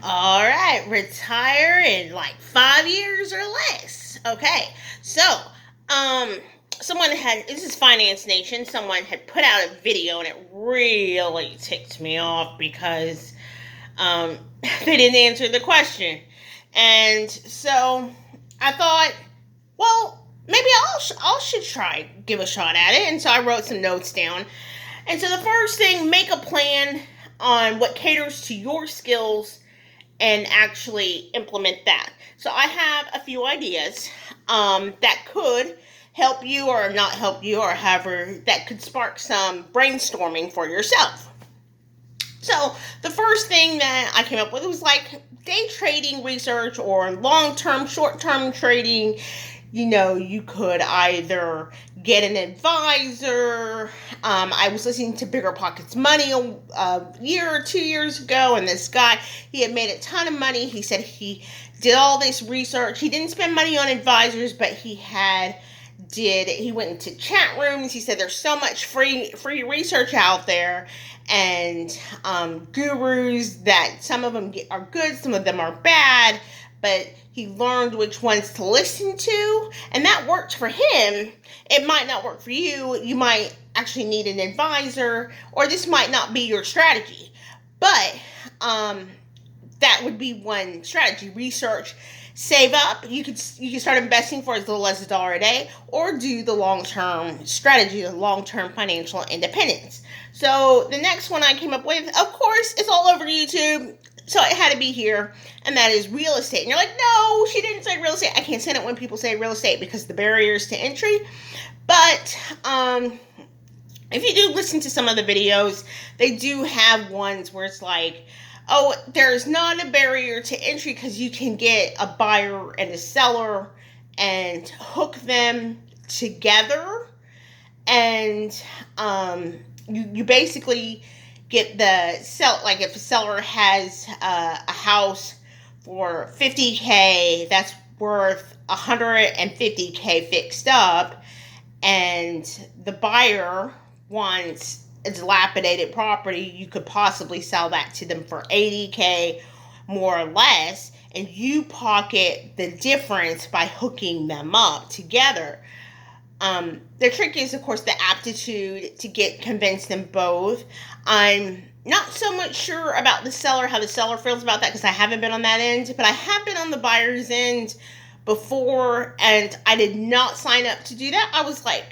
All right, retire in like 5 years or less. Okay, so um, someone had this is Finance Nation. Someone had put out a video and it really ticked me off because um, they didn't answer the question, and so I thought, well, maybe I should try give a shot at it, and so I wrote some notes down. And so the first thing, make a plan on what caters to your skills and actually implement that. So I have a few ideas that could help you or not help you, or however, that could spark some brainstorming for yourself. So the first thing that I came up with was like day trading research or long term, short term trading. You could either get an advisor. I was listening to Bigger Pockets Money a year or 2 years ago, and this guy, he had made a ton of money. He said he did all this research. He didn't spend money on advisors, but he went into chat rooms. He said there's so much free research out there, and gurus, that some of them are good, some of them are bad, but he learned which ones to listen to, and that worked for him. It might not work for you. You might actually need an advisor, or this might not be your strategy. But that would be one strategy. Research, save up. You can start investing for as little as $1 a day, or do the long term strategy, the long term financial independence. So the next one I came up with, of course, it's all over YouTube. So it had to be here, and that is real estate. And you're like, no, she didn't say real estate. I can't stand it when people say real estate because the barriers to entry. But if you do listen to some of the videos, they do have ones where it's like, oh, there's not a barrier to entry because you can get a buyer and a seller and hook them together. And you basically get the sell, like if a seller has a house for $50K that's worth $150K fixed up, and the buyer wants a dilapidated property, you could possibly sell that to them for $80K more or less, and you pocket the difference by hooking them up together. The trick is, of course, the aptitude to convince them both. I'm not so much sure about the seller, how the seller feels about that, because I haven't been on that end, but I have been on the buyer's end before, and I did not sign up to do that. I was like,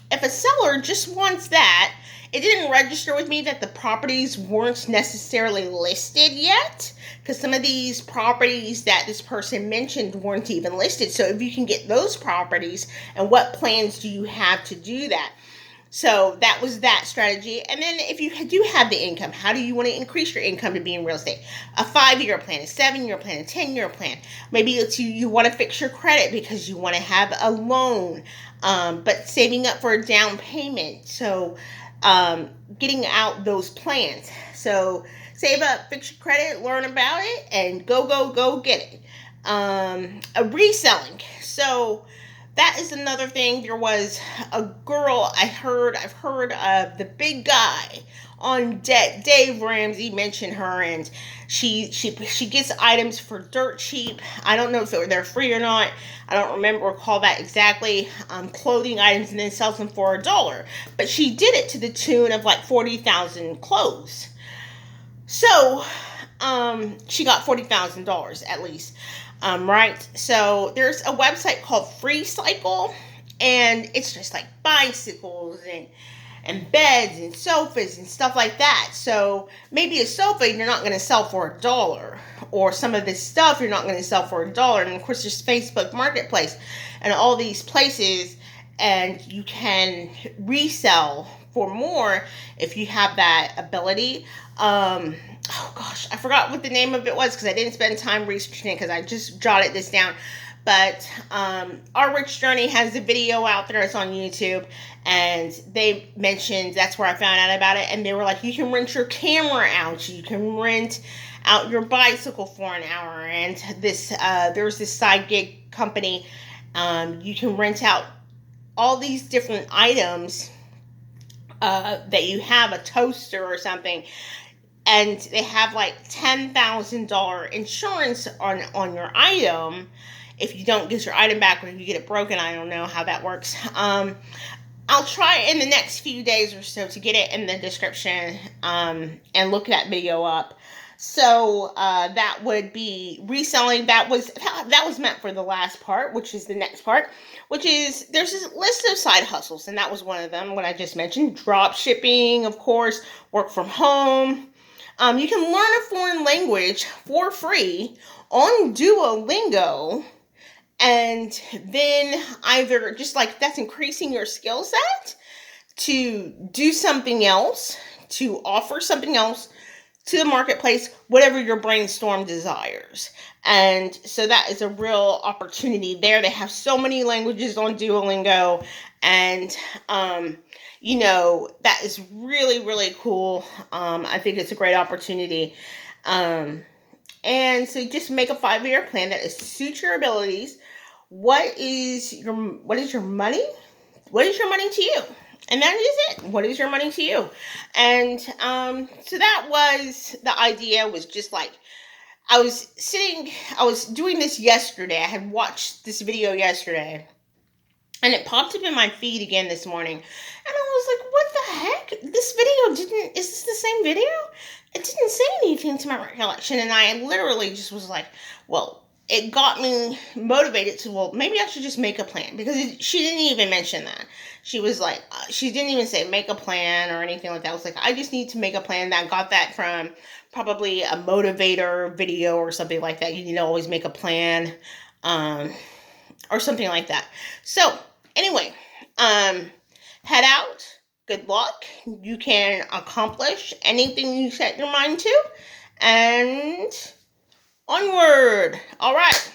if a seller just wants that, it didn't register with me that the properties weren't necessarily listed yet, because some of these properties that this person mentioned weren't even listed. So if you can get those properties, and what plans do you have to do that? So that was that strategy. And then if you do have the income, how do you want to increase your income to be in real estate? A 5-year plan, a 7-year plan, a 10-year plan. Maybe it's you want to fix your credit because you want to have a loan, but saving up for a down payment. So getting out those plans. So save up, fix your credit, learn about it, and go get it. A reselling. So that is another thing. There was a girl I've heard of, the big guy on deck. Dave Ramsey mentioned her, and she gets items for dirt cheap. I don't know if they're free or not. I don't recall that exactly. Clothing items, and then sells them for $1. But she did it to the tune of like 40,000 clothes. So she got $40,000 at least. Right? So there's a website called FreeCycle, and it's just like bicycles and beds and sofas and stuff like that. So maybe a sofa you're not going to sell for $1, or some of this stuff you're not going to sell for $1. And of course, there's Facebook Marketplace and all these places, and you can resell for more if you have that ability. Oh gosh, I forgot what the name of it was because I didn't spend time researching it because I just jotted this down. But Our Rich Journey has a video out there. It's on YouTube, and they mentioned, that's where I found out about it. And they were like, you can rent your camera out, you can rent out your bicycle for an hour, and there's this side gig company. You can rent out all these different items that you have, a toaster or something. and they have like $10,000 insurance on your item if you don't get your item back or if you get it broken. I don't know how that works. I'll try in the next few days or so to get it in the description, and look that video up. So that would be reselling. That was meant for the last part, which is the next part, which is there's this list of side hustles, and that was one of them. What I just mentioned, drop shipping, of course, work from home. You can learn a foreign language for free on Duolingo, and then either just like that's increasing your skill set to do something else, to offer something else to the marketplace, whatever your brainstorm desires. And so that is a real opportunity there. They have so many languages on Duolingo, and that is really, really cool. I think it's a great opportunity. And so just make a 5-year plan that suits your abilities. What is your money? What is your money to you? And that is it. What is your money to you? And so that was the idea. Was just like I was doing this yesterday. I had watched this video yesterday, and it popped up in my feed again this morning. And I was like, what the heck? This video is this the same video? It didn't say anything to my recollection. And I literally just was like, well, it got me motivated to, well, maybe I should just make a plan. Because she didn't even mention that. She was like, she didn't even say make a plan or anything like that. I was like, I just need to make a plan. I got that from probably a motivator video or something like that. You need to always make a plan, or something like that. So anyway, head out. Good luck. You can accomplish anything you set your mind to. And onward. All right.